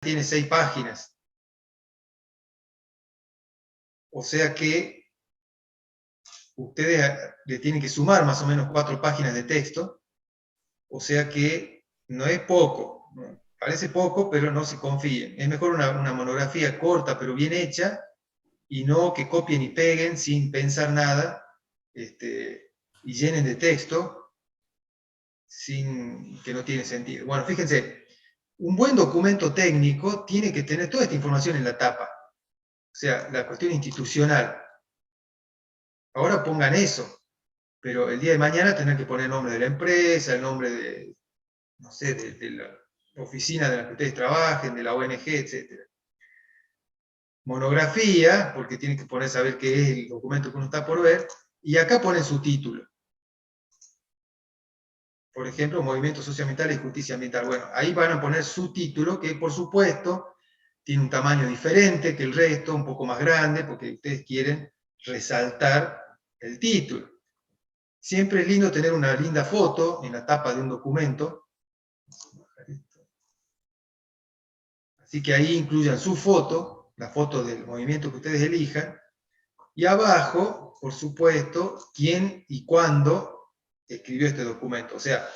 tiene 6 páginas. O sea que ustedes le tienen que sumar más o menos 4 páginas de texto. O sea que no es poco. ¿No? Parece poco, pero no se confíen. Es mejor una monografía corta, pero bien hecha, y no que copien y peguen sin pensar nada, y llenen de texto, sin que no tiene sentido. Bueno, fíjense, un buen documento técnico tiene que tener toda esta información en la tapa. O sea, la cuestión institucional. Ahora pongan eso, pero el día de mañana tendrán que poner el nombre de la empresa, el nombre de, no sé, de la oficina de la que ustedes trabajen, de la ONG, etc. Monografía, porque tienen que poner saber qué es el documento que uno está por ver, y acá ponen su título. Por ejemplo, Movimiento Socioambiental y Justicia Ambiental. Bueno, ahí van a poner su título, que por supuesto tiene un tamaño diferente que el resto, un poco más grande, porque ustedes quieren resaltar el título. Siempre es lindo tener una linda foto en la tapa de un documento. Así que ahí incluyan su foto, la foto del movimiento que ustedes elijan, y abajo, por supuesto, quién y cuándo escribió este documento. O sea,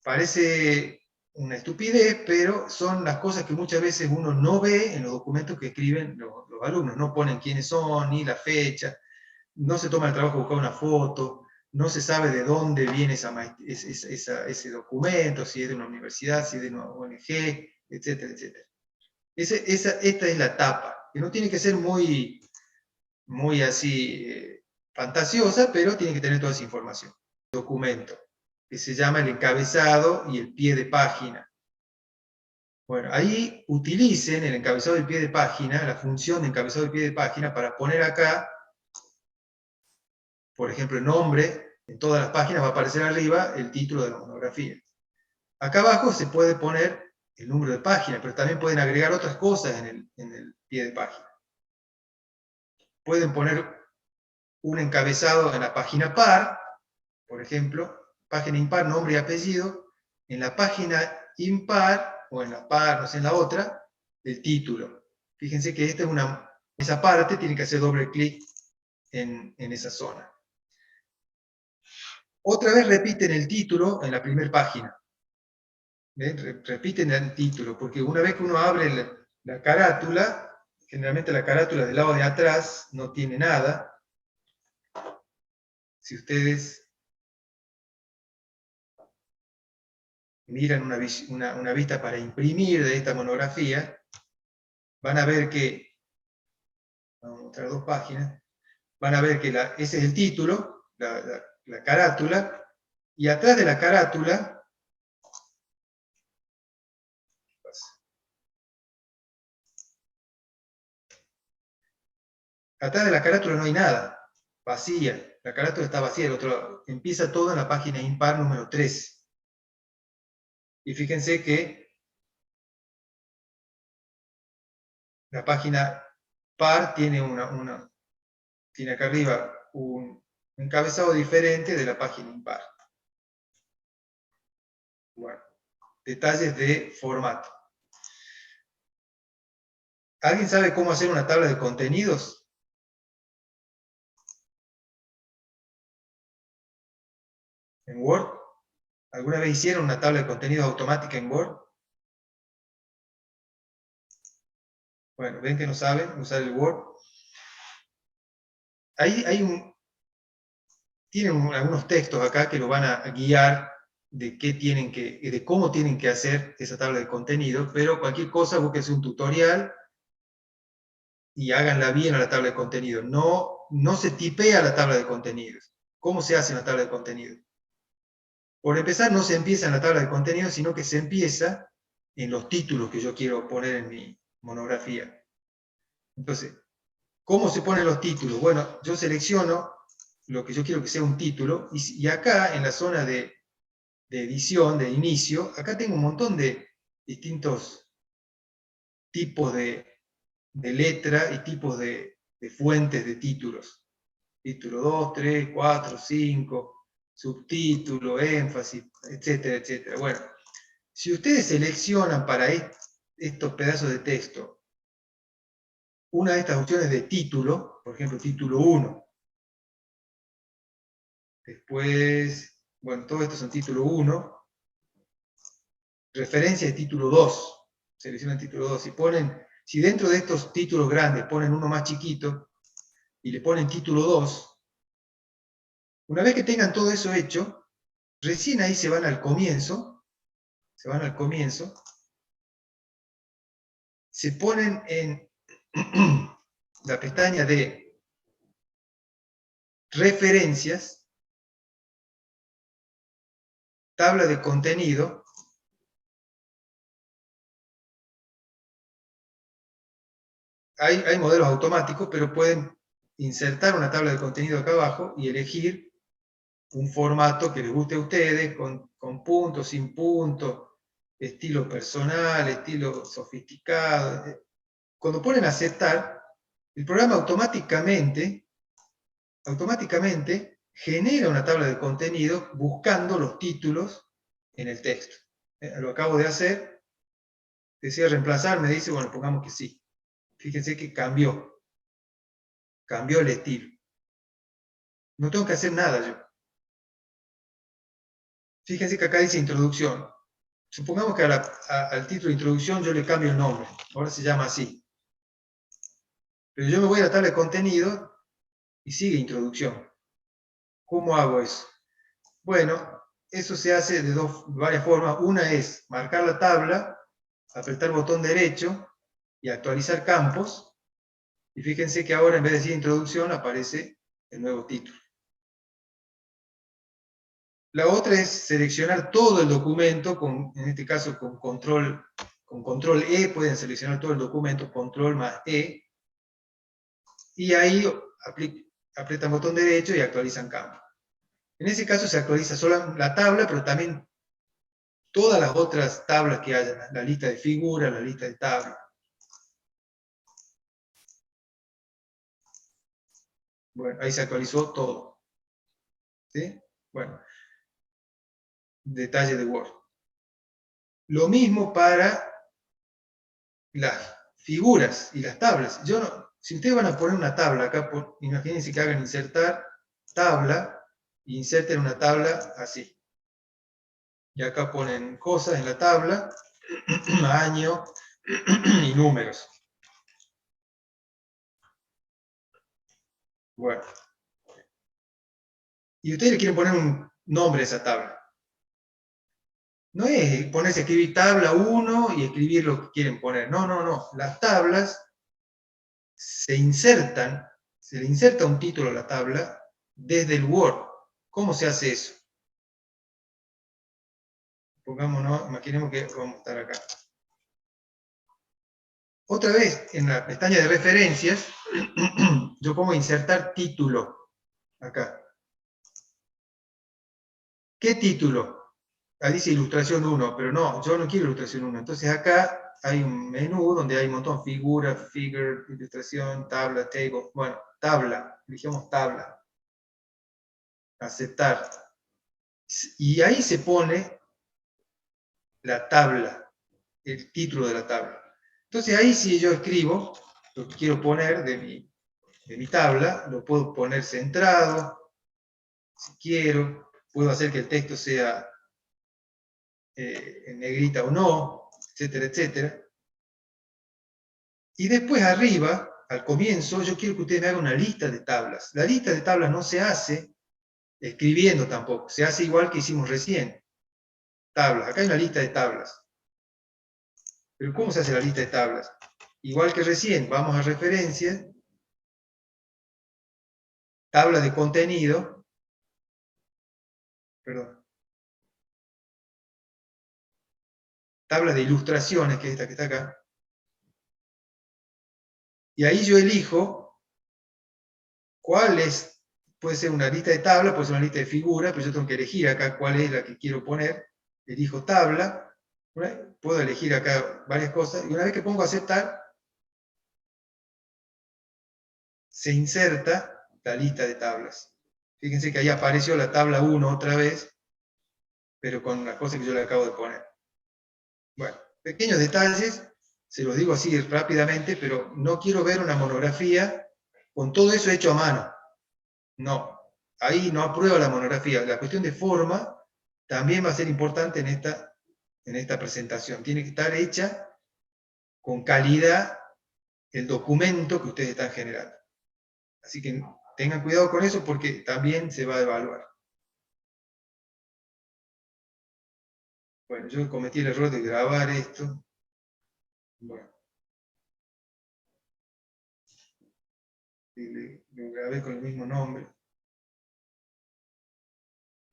parece una estupidez, pero son las cosas que muchas veces uno no ve en los documentos que escriben los alumnos. No ponen quiénes son, ni la fecha, no se toma el trabajo de buscar una foto, no se sabe de dónde viene ese documento, si es de una universidad, si es de una ONG, etcétera, etcétera. Esta es la tapa, que no tiene que ser muy así fantasiosa, pero tiene que tener toda esa información. Documento, que se llama el encabezado y el pie de página. Bueno, ahí utilicen el encabezado del pie de página, la función de encabezado del pie de página, para poner acá, por ejemplo, el nombre. En todas las páginas va a aparecer arriba el título de la monografía. Acá abajo se puede poner el número de página, pero también pueden agregar otras cosas en el pie de página. Pueden poner un encabezado en la página par, por ejemplo, página impar, nombre y apellido. En la página impar, o en la par, no sé, en la otra, el título. Fíjense que esa parte tiene que hacer doble clic en esa zona. Otra vez repiten el título en la primera página. Repiten el título, porque una vez que uno abre la carátula, generalmente la carátula del lado de atrás no tiene nada. Si ustedes miran una vista para imprimir de esta monografía, van a ver que, vamos a mostrar 2 páginas, van a ver que ese es el título, la carátula, y atrás de la carátula, no hay nada, vacía, la carátula está vacía, empieza todo en la página impar número 3. Y fíjense que la página par tiene tiene acá arriba un encabezado diferente de la página impar. Bueno, detalles de formato. ¿Alguien sabe cómo hacer una tabla de contenidos? ¿En Word? ¿Alguna vez hicieron una tabla de contenidos automática en Word? Bueno, ven que no saben usar el Word. Ahí tienen algunos textos acá que lo van a guiar de cómo tienen que hacer esa tabla de contenido, pero cualquier cosa búsquense un tutorial y háganla bien a la tabla de contenido. No se tipea la tabla de contenidos. ¿Cómo se hace una tabla de contenido? Por empezar, no se empieza en la tabla de contenido, sino que se empieza en los títulos que yo quiero poner en mi monografía. Entonces, ¿cómo se ponen los títulos? Bueno, yo selecciono lo que yo quiero que sea un título, y acá en la zona de edición, de inicio, acá tengo un montón de distintos tipos de letra y tipos de fuentes de títulos. Título 2, 3, 4, 5, subtítulo, énfasis, etcétera, etcétera. Bueno, si ustedes seleccionan para estos pedazos de texto. Una de estas opciones de título, por ejemplo, título 1. Después, bueno, todo esto son título 1. Referencia de título 2. Seleccionan título 2. Si dentro de estos títulos grandes ponen uno más chiquito y le ponen título 2, una vez que tengan todo eso hecho, recién ahí se van al comienzo, se ponen en la pestaña de referencias, tabla de contenido, hay modelos automáticos, pero pueden insertar una tabla de contenido acá abajo y elegir un formato que les guste a ustedes, con puntos, sin puntos, estilo personal, estilo sofisticado. Cuando ponen aceptar, el programa automáticamente genera una tabla de contenido buscando los títulos en el texto. Lo acabo de hacer, decía reemplazar, me dice, bueno, pongamos que sí. Fíjense que cambió el estilo. No tengo que hacer nada yo. Fíjense que acá dice introducción. Supongamos que al título de introducción yo le cambio el nombre. Ahora se llama así. Pero yo me voy a la tabla de contenido y sigue introducción. ¿Cómo hago eso? Bueno, eso se hace de varias formas. Una es marcar la tabla, apretar el botón derecho y actualizar campos. Y fíjense que ahora en vez de decir introducción aparece el nuevo título. La otra es seleccionar todo el documento, en este caso con control E, pueden seleccionar todo el documento, control más E, y ahí aprietan botón derecho y actualizan campo. En ese caso se actualiza solo la tabla, pero también todas las otras tablas que haya, la lista de figuras, la lista de tablas. Bueno, ahí se actualizó todo. ¿Sí? Bueno, detalle de Word. Lo mismo para las figuras y las tablas. Si ustedes van a poner una tabla acá, imagínense que hagan insertar tabla, e inserten una tabla así. Y acá ponen cosas en la tabla, año y números. Bueno. Y ustedes le quieren poner un nombre a esa tabla. No es ponerse a escribir tabla 1 y escribir lo que quieren poner. No, no, no. Las tablas se le inserta un título a la tabla desde el Word. ¿Cómo se hace eso? Pongámonos, imaginemos que vamos a estar acá. Otra vez, en la pestaña de referencias, yo pongo insertar título, acá. ¿Qué título? Ahí dice ilustración 1, pero no, yo no quiero ilustración 1. Entonces acá hay un menú donde hay un montón, figura, figure, ilustración, tabla, table. Bueno, tabla, elegimos tabla. Aceptar. Y ahí se pone la tabla, el título de la tabla. Entonces ahí si yo escribo lo que quiero poner de mi tabla, lo puedo poner centrado, si quiero, puedo hacer que el texto sea en negrita o no, etcétera, etcétera. Y después arriba, al comienzo, yo quiero que ustedes me hagan una lista de tablas. La lista de tablas no se hace escribiendo tampoco, se hace igual que hicimos recién. Tablas, acá hay una lista de tablas. Pero ¿cómo se hace la lista de tablas? Igual que recién, vamos a referencias, tabla de contenido, perdón, tabla de ilustraciones, que es esta que está acá, y ahí yo elijo cuál es, puede ser una lista de tablas, puede ser una lista de figuras, pero yo tengo que elegir acá cuál es la que quiero poner, elijo tabla, puedo elegir acá varias cosas, y una vez que pongo aceptar, se inserta la lista de tablas. Fíjense que ahí apareció la tabla 1 otra vez, pero con las cosas que yo le acabo de poner. Bueno, pequeños detalles se los digo así rápidamente, pero no quiero ver una monografía con todo eso hecho a mano. No, ahí no apruebo la monografía. La cuestión de forma también va a ser importante en esta presentación. Tiene que estar hecha con calidad el documento que ustedes están generando. Así que tengan cuidado con eso porque también se va a evaluar. Bueno, yo cometí el error de grabar esto. Bueno, lo grabé con el mismo nombre.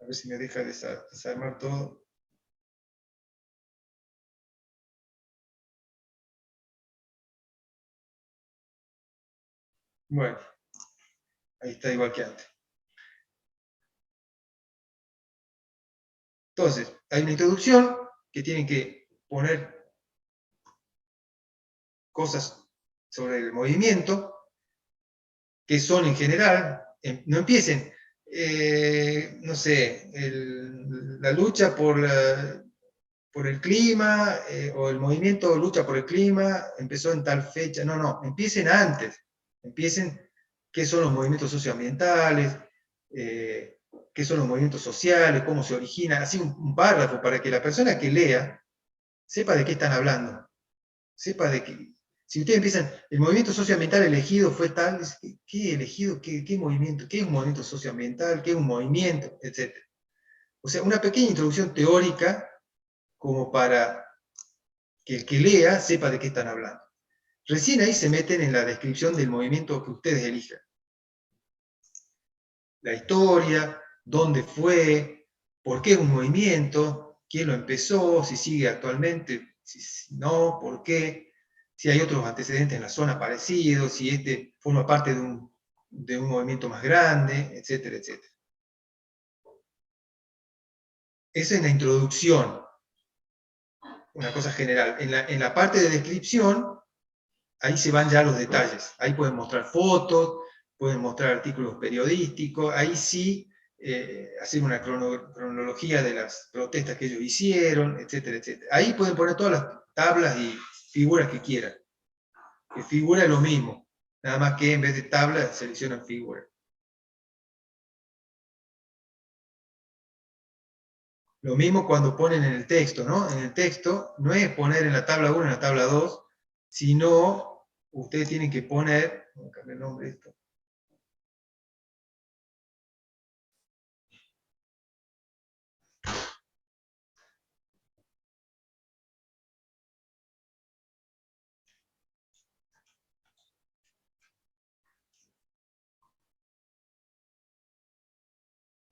A ver si me deja desarmar todo. Bueno, ahí está igual que antes. Entonces, hay una introducción que tienen que poner cosas sobre el movimiento, que son en general, no empiecen, no sé, la lucha por el clima, o el movimiento lucha por el clima, empezó en tal fecha. No, empiecen antes. Empiecen qué son los movimientos socioambientales, qué son los movimientos sociales, cómo se originan, así un párrafo para que la persona que lea sepa de qué están hablando. Sepa de qué. Si ustedes empiezan, el movimiento socioambiental elegido fue tal, ¿qué elegido? ¿Qué movimiento? ¿Qué es un movimiento socioambiental? ¿Qué es un movimiento? Etcétera. O sea, una pequeña introducción teórica como para que el que lea sepa de qué están hablando. Recién ahí se meten en la descripción del movimiento que ustedes elijan. La historia, dónde fue, por qué es un movimiento, quién lo empezó, si sigue actualmente, si no, por qué, si hay otros antecedentes en la zona parecidos, si este forma parte de un movimiento más grande, etcétera, etcétera. Esa es la introducción, una cosa general. En la parte de descripción, ahí se van ya los detalles. Ahí pueden mostrar fotos, pueden mostrar artículos periodísticos, ahí sí hacer una cronología de las protestas que ellos hicieron, etcétera, etcétera. Ahí pueden poner todas las tablas y figuras que quieran. Que figura es lo mismo, nada más que en vez de tablas seleccionan figuras. Lo mismo cuando ponen en el texto, ¿no? En el texto no es poner en la tabla 1, en la tabla 2, sino ustedes tienen que poner, voy a cambiar el nombre de esto.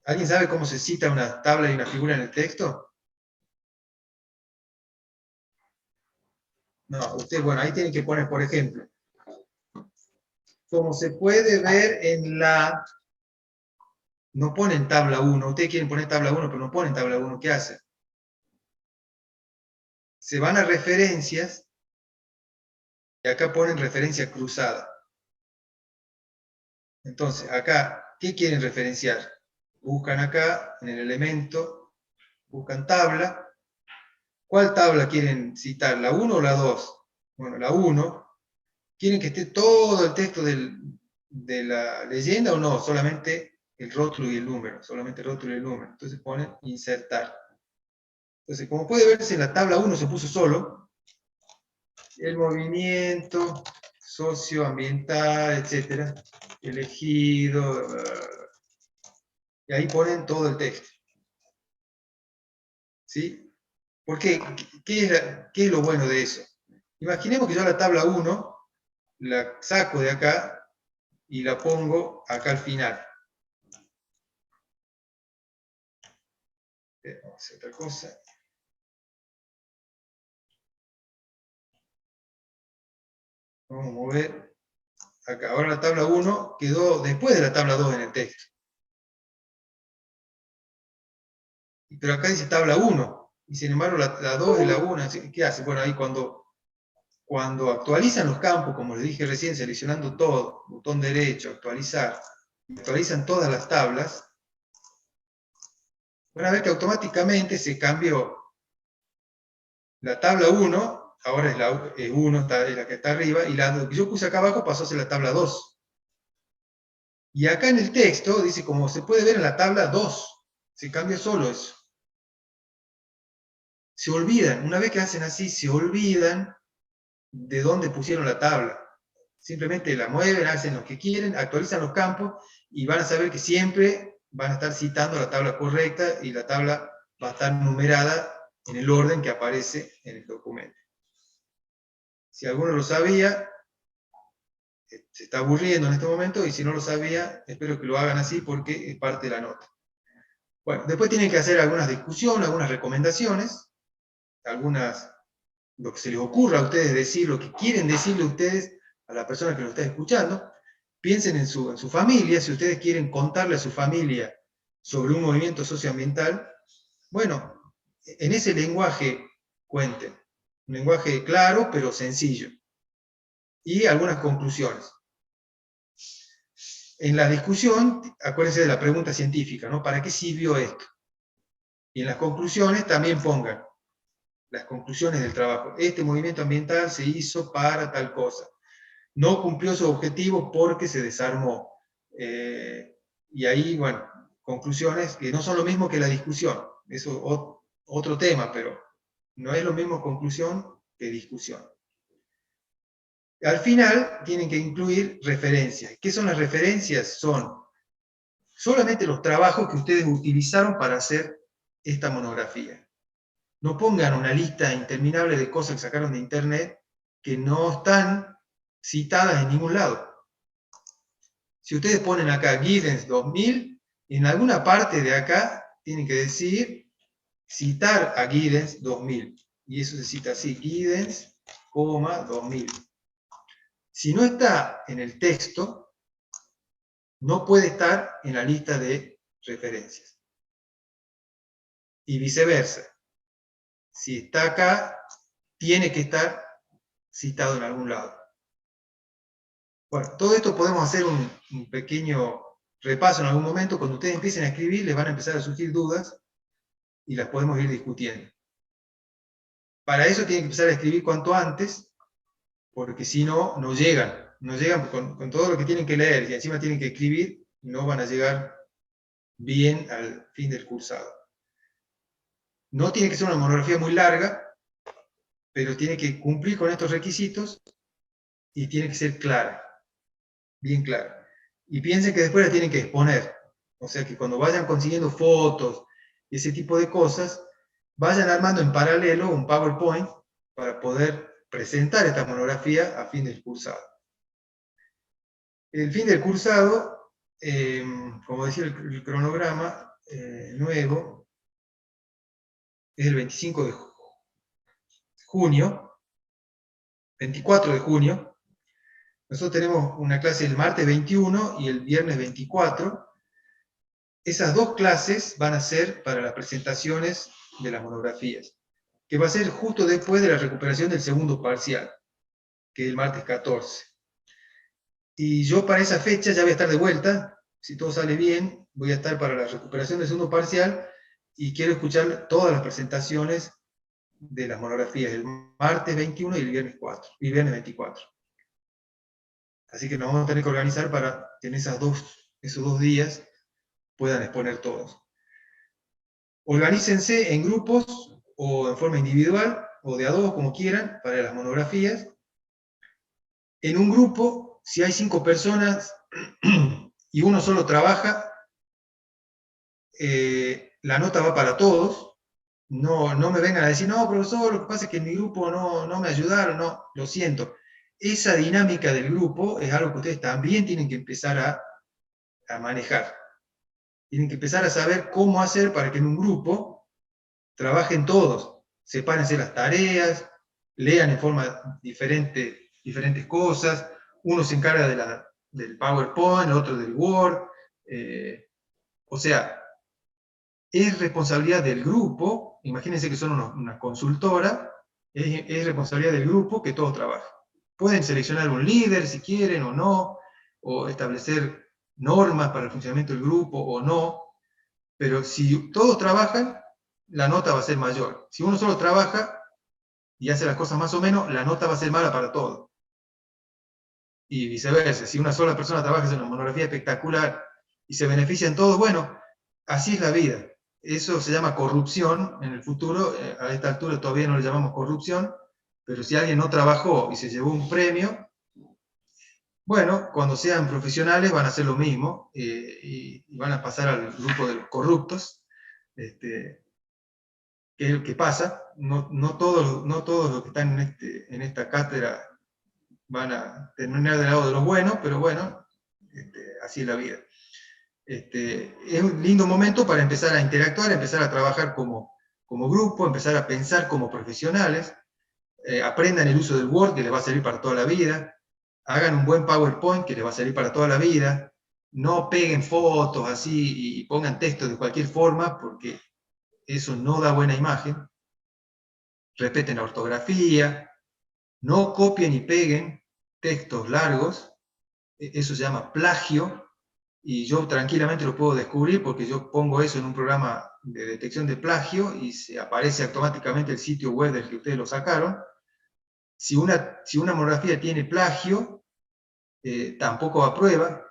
¿Alguien sabe cómo se cita una tabla y una figura en el texto? No, usted, bueno, ahí tienen que poner, por ejemplo, como se puede ver en la... No ponen tabla 1, ustedes quieren poner tabla 1, pero no ponen tabla 1, ¿qué hacen? Se van a referencias, y acá ponen referencia cruzada. Entonces, acá, ¿qué quieren referenciar? Buscan acá, en el elemento, buscan tabla. ¿Cuál tabla quieren citar? ¿La 1 o la 2? Bueno, la 1. ¿Quieren que esté todo el texto de la leyenda o no? Solamente el rótulo y el número. Solamente el rótulo y el número. Entonces ponen insertar. Entonces, como puede verse, en la tabla 1 se puso solo el movimiento socioambiental, etcétera, elegido, y ahí ponen todo el texto. ¿Sí? ¿Por qué? ¿Qué es lo bueno de eso? Imaginemos que yo la tabla 1 la saco de acá y la pongo acá al final. Vamos a hacer otra cosa. Vamos a mover acá. Ahora la tabla 1 quedó después de la tabla 2 en el texto. Pero acá dice tabla 1. Y sin embargo la 2 es la 1. ¿Qué hace? Bueno, ahí cuando actualizan los campos, como les dije recién, seleccionando todo, botón derecho, actualizar, actualizan todas las tablas, van a ver que automáticamente se cambió la tabla 1 ahora es la 1, es la que está arriba, y la que yo puse acá abajo pasó a ser la tabla 2. Y acá en el texto dice, como se puede ver en la tabla 2, se cambia solo eso. Se olvidan, una vez que hacen así, se olvidan de dónde pusieron la tabla. Simplemente la mueven, hacen lo que quieren, actualizan los campos y van a saber que siempre van a estar citando la tabla correcta y la tabla va a estar numerada en el orden que aparece en el documento. Si alguno lo sabía, se está aburriendo en este momento, y si no lo sabía, espero que lo hagan así porque es parte de la nota. Bueno, después tienen que hacer algunas discusiones, algunas recomendaciones, lo que se les ocurra a ustedes decir, lo que quieren decirle ustedes a la persona que lo está escuchando. Piensen en su familia, si ustedes quieren contarle a su familia sobre un movimiento socioambiental, bueno, en ese lenguaje cuenten, un lenguaje claro pero sencillo, y algunas conclusiones. En la discusión, acuérdense de la pregunta científica, ¿no? ¿Para qué sirvió esto? Y en las conclusiones también pongan las conclusiones del trabajo. Este movimiento ambiental se hizo para tal cosa. No cumplió su objetivo porque se desarmó. Y ahí, bueno, conclusiones que no son lo mismo que la discusión. Eso es otro tema, pero no es lo mismo conclusión que discusión. Al final tienen que incluir referencias. ¿Qué son las referencias? Son solamente los trabajos que ustedes utilizaron para hacer esta monografía. No pongan una lista interminable de cosas que sacaron de internet que no están citadas en ningún lado. Si ustedes ponen acá Giddens 2000, en alguna parte de acá tienen que decir citar a Giddens 2000. Y eso se cita así, Giddens, 2000. Si no está en el texto, no puede estar en la lista de referencias. Y viceversa. Si está acá, tiene que estar citado en algún lado. Bueno, todo esto podemos hacer un pequeño repaso en algún momento. Cuando ustedes empiecen a escribir, les van a empezar a surgir dudas y las podemos ir discutiendo. Para eso tienen que empezar a escribir cuanto antes, porque si no, no llegan con todo lo que tienen que leer y encima tienen que escribir, no van a llegar bien al fin del cursado. No tiene que ser una monografía muy larga, pero tiene que cumplir con estos requisitos y tiene que ser clara, bien clara. Y piensen que después la tienen que exponer, o sea que cuando vayan consiguiendo fotos y ese tipo de cosas, vayan armando en paralelo un PowerPoint para poder presentar esta monografía a fin del cursado. El fin del cursado, como decía el cronograma nuevo, es el 25 de junio, 24 de junio. Nosotros tenemos una clase el martes 21 y el viernes 24. Esas dos clases van a ser para las presentaciones de las monografías, que va a ser justo después de la recuperación del segundo parcial, que es el martes 14. Y yo para esa fecha ya voy a estar de vuelta, si todo sale bien, voy a estar para la recuperación del segundo parcial, y quiero escuchar todas las presentaciones de las monografías, el martes 21 y el viernes 24. Así que nos vamos a tener que organizar para que en esos dos días puedan exponer todos. Organícense en grupos o en forma individual o de a dos, como quieran, para las monografías. En un grupo, si hay 5 personas y uno solo trabaja, la nota va para todos. No me vengan a decir, no, profesor, lo que pasa es que en mi grupo no me ayudaron. No, lo siento. Esa dinámica del grupo es algo que ustedes también tienen que empezar a manejar. Tienen que empezar a saber cómo hacer para que en un grupo trabajen todos, sepárense las tareas, lean en forma diferente diferentes cosas. Uno se encarga del PowerPoint, el otro del Word. O sea, es responsabilidad del grupo. Imagínense que son una consultora, es responsabilidad del grupo que todos trabajen. Pueden seleccionar un líder si quieren o no, o establecer normas para el funcionamiento del grupo o no, pero si todos trabajan, la nota va a ser mayor. Si uno solo trabaja, y hace las cosas más o menos, la nota va a ser mala para todos. Y viceversa, si una sola persona trabaja en una monografía espectacular y se benefician todos, bueno, así es la vida. Eso se llama corrupción en el futuro, a esta altura todavía no le llamamos corrupción, pero si alguien no trabajó y se llevó un premio, bueno, cuando sean profesionales van a hacer lo mismo y van a pasar al grupo de los corruptos. ¿Qué es lo que pasa? No todos los que están en esta cátedra van a terminar del lado de los buenos, pero bueno, así es la vida. Es un lindo momento para empezar a interactuar, empezar a trabajar como grupo, empezar a pensar como profesionales, aprendan el uso del Word, que les va a servir para toda la vida, hagan un buen PowerPoint, que les va a servir para toda la vida, no peguen fotos así y pongan texto de cualquier forma, porque eso no da buena imagen, respeten la ortografía, no copien y peguen textos largos, eso se llama plagio, y yo tranquilamente lo puedo descubrir porque yo pongo eso en un programa de detección de plagio y se aparece automáticamente el sitio web del que ustedes lo sacaron. Si una monografía tiene plagio, tampoco aprueba,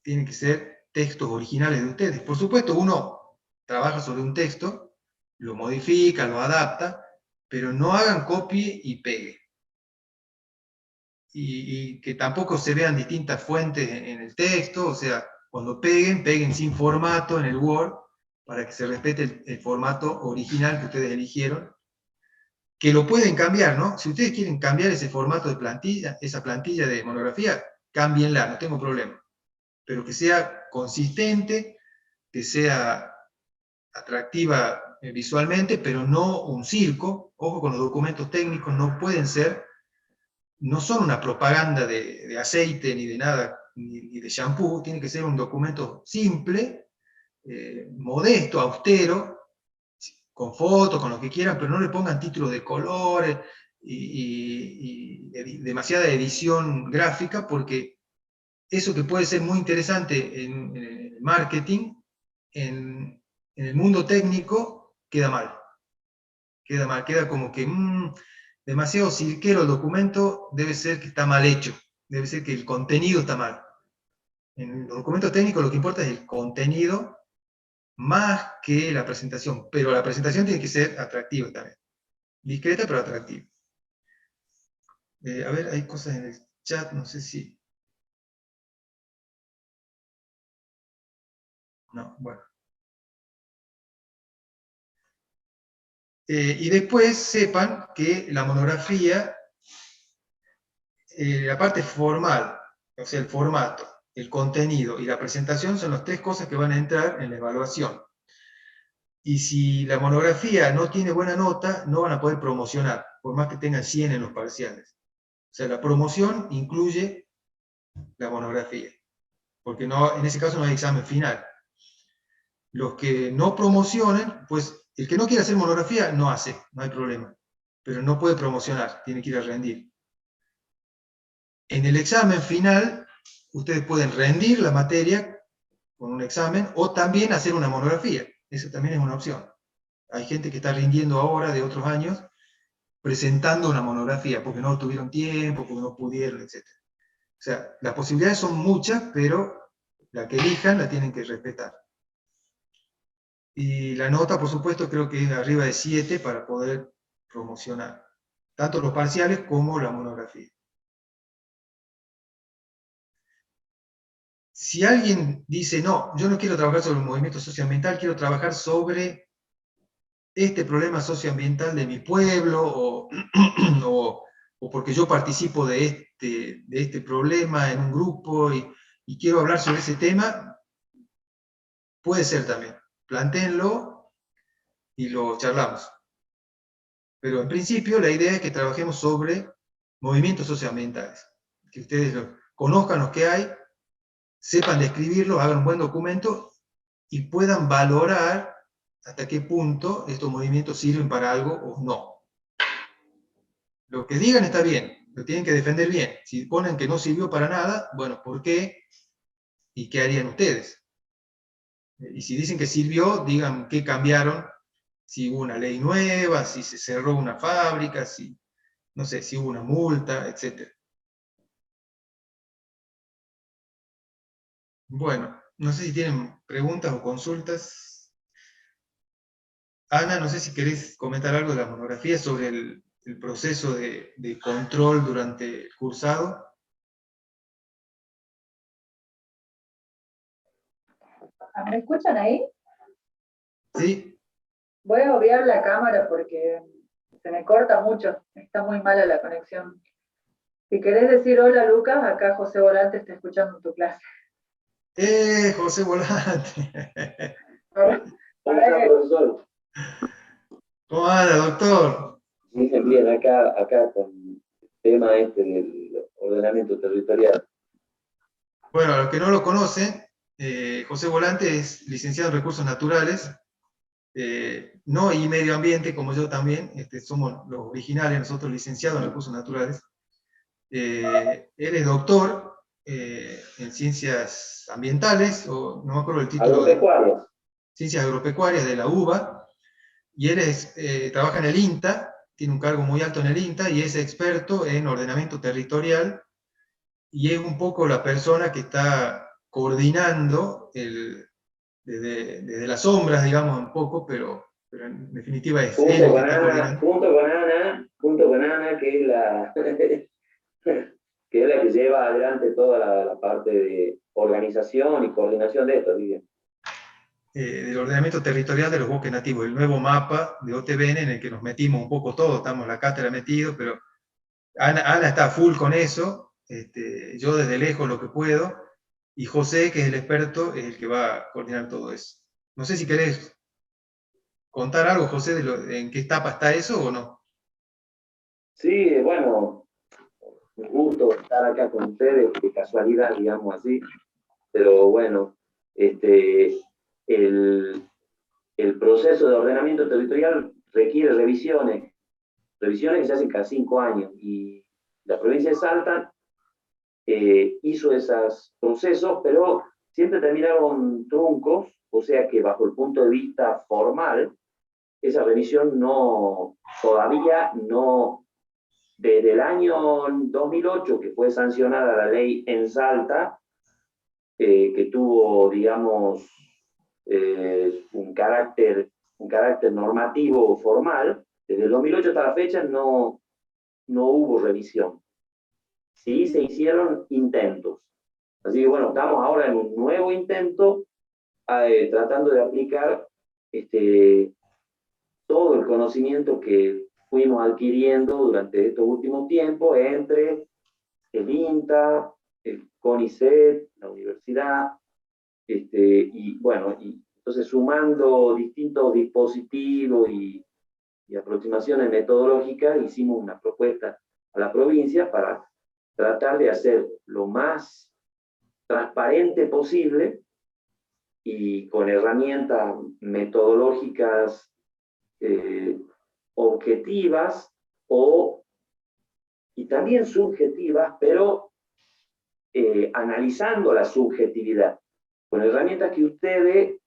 tienen que ser textos originales de ustedes. Por supuesto, uno trabaja sobre un texto, lo modifica, lo adapta, pero no hagan copie y pegue. Y que tampoco se vean distintas fuentes en el texto, o sea, cuando peguen sin formato en el Word, para que se respete el formato original que ustedes eligieron, que lo pueden cambiar, ¿no? Si ustedes quieren cambiar ese formato de plantilla, esa plantilla de monografía, cámbienla, no tengo problema. Pero que sea consistente, que sea atractiva visualmente, pero no un circo. Ojo con los documentos técnicos, no son una propaganda de aceite ni de nada, ni de shampoo, tiene que ser un documento simple, modesto, austero, con fotos, con lo que quieran, pero no le pongan títulos de colores y demasiada edición gráfica, porque eso que puede ser muy interesante en el marketing, en el mundo técnico, queda mal. Queda como que demasiado cirquero el documento, debe ser que está mal hecho, debe ser que el contenido está mal. En los documentos técnicos lo que importa es el contenido más que la presentación, pero la presentación tiene que ser atractiva también. Discreta pero atractiva. A ver, hay cosas en el chat, no sé si... No, bueno. Y después sepan que la monografía, la parte formal, o sea, el formato, el contenido y la presentación son las tres cosas que van a entrar en la evaluación. Y si la monografía no tiene buena nota, no van a poder promocionar, por más que tengan 100 en los parciales. O sea, la promoción incluye la monografía, porque en ese caso no hay examen final. Los que no promocionen, pues el que no quiere hacer monografía, no hace, no hay problema. Pero no puede promocionar, tiene que ir a rendir. En el examen final, ustedes pueden rendir la materia con un examen o también hacer una monografía. Eso también es una opción. Hay gente que está rindiendo ahora de otros años presentando una monografía porque no tuvieron tiempo, porque no pudieron, etc. O sea, las posibilidades son muchas, pero la que elijan la tienen que respetar. Y la nota, por supuesto, creo que es arriba de 7 para poder promocionar, tanto los parciales como la monografía. Si alguien dice, no, yo no quiero trabajar sobre el movimiento socioambiental, quiero trabajar sobre este problema socioambiental de mi pueblo, o porque yo participo de este problema en un grupo y quiero hablar sobre ese tema, puede ser también. Plantéenlo y lo charlamos. Pero en principio la idea es que trabajemos sobre movimientos socioambientales, que ustedes conozcan los que hay, sepan describirlo, hagan un buen documento y puedan valorar hasta qué punto estos movimientos sirven para algo o no. Lo que digan está bien, lo tienen que defender bien. Si ponen que no sirvió para nada, bueno, ¿por qué? ¿Y qué harían ustedes? Y si dicen que sirvió, digan qué cambiaron, si hubo una ley nueva, si se cerró una fábrica, si no sé, si hubo una multa, etc. Bueno, no sé si tienen preguntas o consultas. Ana, no sé si querés comentar algo de la monografía sobre el proceso de control durante el cursado. ¿Me escuchan ahí? Sí. Voy a obviar la cámara porque se me corta mucho, está muy mala la conexión. Si querés decir hola Lucas, acá José Volante está escuchando tu clase. José Volante. ¿Cómo está, profesor? ¿Cómo anda, doctor? Dicen bien, acá con el tema este del ordenamiento territorial. Bueno, a los que no lo conocen, José Volante es licenciado en Recursos Naturales, no y Medio Ambiente, como yo también, somos los originales, nosotros licenciados en Recursos Naturales. Él es doctor en Ciencias Ambientales, o no me acuerdo el título de Agropecuarias. Ciencias Agropecuarias de la UBA, y él trabaja en el INTA, tiene un cargo muy alto en el INTA, y es experto en ordenamiento territorial, y es un poco la persona que está coordinando desde las sombras, digamos, un poco, pero en definitiva es él el que está coordinando. Junto con Ana, que es la que es la que lleva adelante toda la parte de organización y coordinación de esto, ¿sí? Del ordenamiento territorial de los bosques nativos, el nuevo mapa de OTBN en el que nos metimos un poco todos, estamos en la cátedra metidos, pero Ana está full con eso, yo desde lejos lo que puedo, y José, que es el experto, es el que va a coordinar todo eso. No sé si querés contar algo, José, en qué etapa está eso o no. Sí, bueno, un gusto estar acá con ustedes, de casualidad, digamos así, pero bueno, el, el proceso de ordenamiento territorial requiere revisiones que se hacen cada 5 años, y la provincia de Salta hizo esos procesos, pero siempre terminaron truncos, o sea que bajo el punto de vista formal, esa revisión todavía no, desde el año 2008, que fue sancionada la ley en Salta, que tuvo, digamos, un carácter normativo formal, desde el 2008 hasta la fecha no hubo revisión. Sí se hicieron intentos. Así que bueno, estamos ahora en un nuevo intento, tratando de aplicar todo el conocimiento que fuimos adquiriendo durante estos últimos tiempos entre el INTA, el CONICET, la universidad, y bueno, y entonces sumando distintos dispositivos y aproximaciones metodológicas, hicimos una propuesta a la provincia para tratar de hacer lo más transparente posible y con herramientas metodológicas objetivas y también subjetivas, pero analizando la subjetividad, con herramientas que ustedes,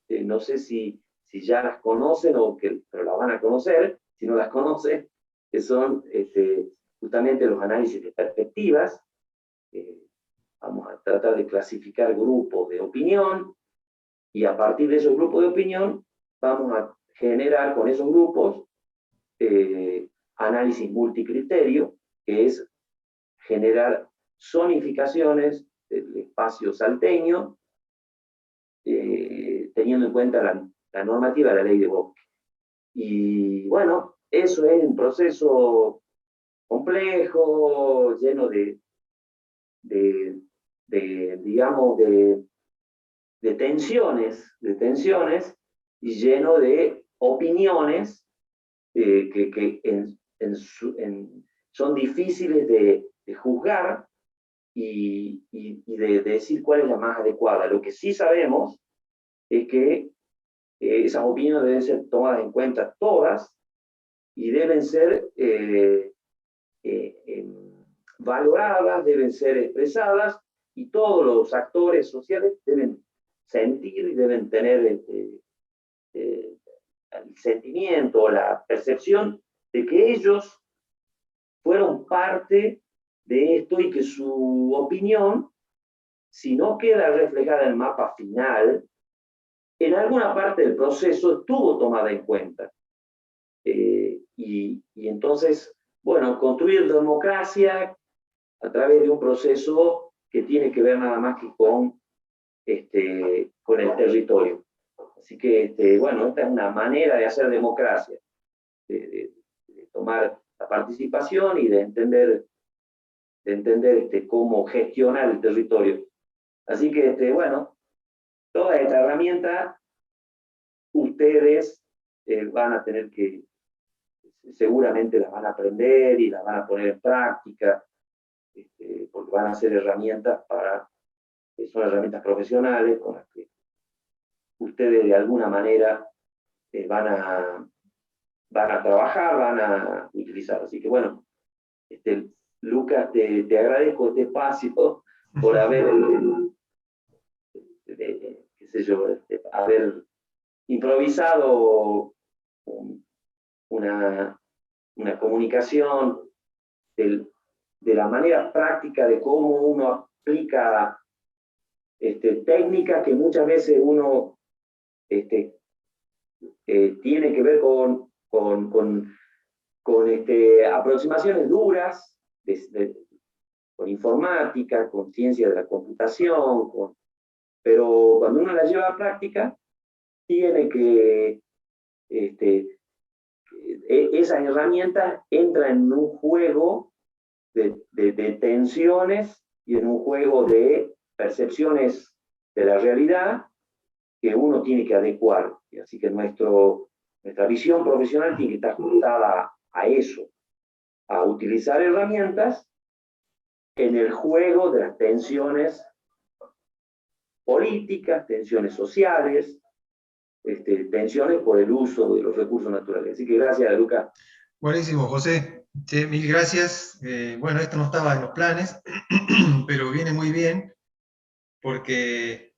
no sé si ya las conocen pero las van a conocer, si no las conocen, que son justamente los análisis de perspectivas. Vamos a tratar de clasificar grupos de opinión, y a partir de esos grupos de opinión vamos a generar con esos grupos análisis multicriterio, que es generar zonificaciones del espacio salteño, teniendo en cuenta la normativa de la ley de bosque. Y bueno, eso es un proceso complejo, lleno digamos, de tensiones, y lleno de opiniones que son difíciles de juzgar y de decir cuál es la más adecuada. Lo que sí sabemos es que esas opiniones deben ser tomadas en cuenta todas, y deben ser valoradas, deben ser expresadas, y todos los actores sociales deben sentir y deben tener el sentimiento o la percepción de que ellos fueron parte de esto y que su opinión, si no queda reflejada en el mapa final, en alguna parte del proceso estuvo tomada en cuenta. Y entonces, bueno, construir democracia a través de un proceso que tiene que ver nada más que con el territorio. Así que, bueno, esta es una manera de hacer democracia, de tomar la participación y de entender cómo gestionar el territorio. Así que, bueno, toda esta herramienta ustedes van a tener que, seguramente las van a aprender y las van a poner en práctica, porque van a ser herramientas son herramientas profesionales con las que ustedes de alguna manera van a trabajar, van a utilizar. Así que bueno, Lucas, te agradezco este espacio por haber, qué sé yo, haber improvisado una comunicación de la manera práctica de cómo uno aplica técnicas que muchas veces uno tiene que ver con aproximaciones duras, con informática, con ciencia de la computación, pero cuando uno la lleva a práctica, tiene que, esas herramientas entran en un juego de tensiones y en un juego de percepciones de la realidad que uno tiene que adecuar. Y así que nuestra visión profesional tiene que estar ajustada a eso, a utilizar herramientas en el juego de las tensiones políticas, tensiones sociales, tensiones por el uso de los recursos naturales. Así que gracias, Lucas. Buenísimo, José. Mil gracias. Bueno, esto no estaba en los planes, pero viene muy bien, porque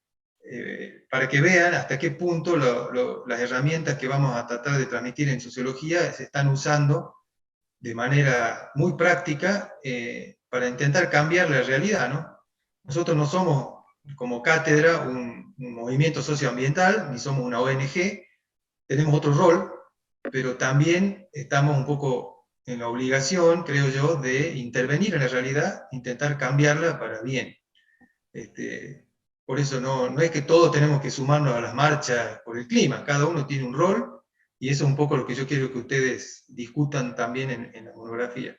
para que vean hasta qué punto las herramientas que vamos a tratar de transmitir en sociología se están usando de manera muy práctica para intentar cambiar la realidad, ¿no? Nosotros no somos, como cátedra, un movimiento socioambiental, ni somos una ONG, tenemos otro rol, pero también estamos un poco en la obligación, creo yo, de intervenir en la realidad, intentar cambiarla para bien. Por eso no es que todos tenemos que sumarnos a las marchas por el clima, cada uno tiene un rol, y eso es un poco lo que yo quiero que ustedes discutan también en la monografía.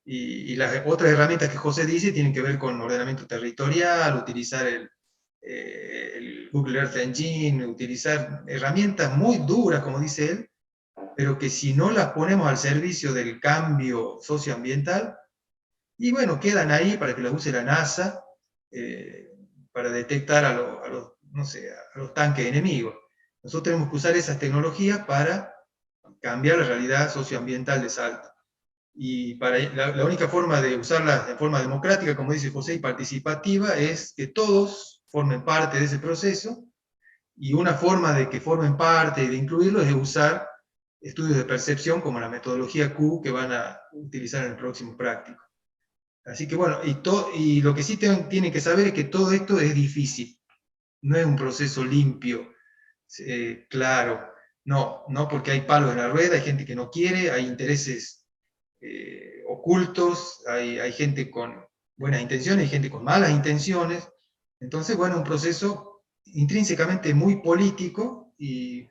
Y las otras herramientas que José dice tienen que ver con ordenamiento territorial, utilizar el Google Earth Engine, utilizar herramientas muy duras, como dice él, pero que si no las ponemos al servicio del cambio socioambiental, y bueno, quedan ahí para que las use la NASA, para detectar a los tanques enemigos. Nosotros tenemos que usar esas tecnologías para cambiar la realidad socioambiental de Salta. Y la única forma de usarlas de forma democrática, como dice José, y participativa, es que todos formen parte de ese proceso, y una forma de que formen parte y de incluirlos es usar estudios de percepción como la metodología Q que van a utilizar en el próximo práctico. Así que bueno, y lo que sí tienen que saber es que todo esto es difícil, no es un proceso limpio, claro, no porque hay palos en la rueda, hay gente que no quiere, hay intereses ocultos, hay gente con buenas intenciones, hay gente con malas intenciones. Entonces, bueno, un proceso intrínsecamente muy político,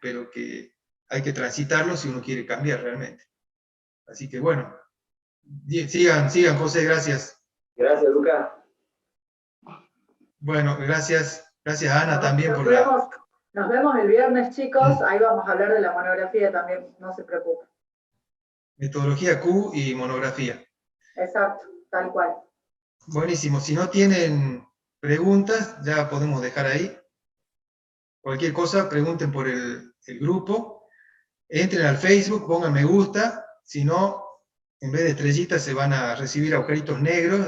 pero que hay que transitarlo si uno quiere cambiar realmente. Así que bueno, sigan José, gracias. Gracias, Lucas. Bueno, gracias Ana también por Nos vemos el viernes, chicos, ahí vamos a hablar de la monografía también, no se preocupen. Metodología Q y monografía. Exacto, tal cual. Buenísimo, si no tienen preguntas, ya podemos dejar ahí. Cualquier cosa, pregunten por el grupo. Entren al Facebook, pongan me gusta, si no, en vez de estrellitas se van a recibir agujeritos negros.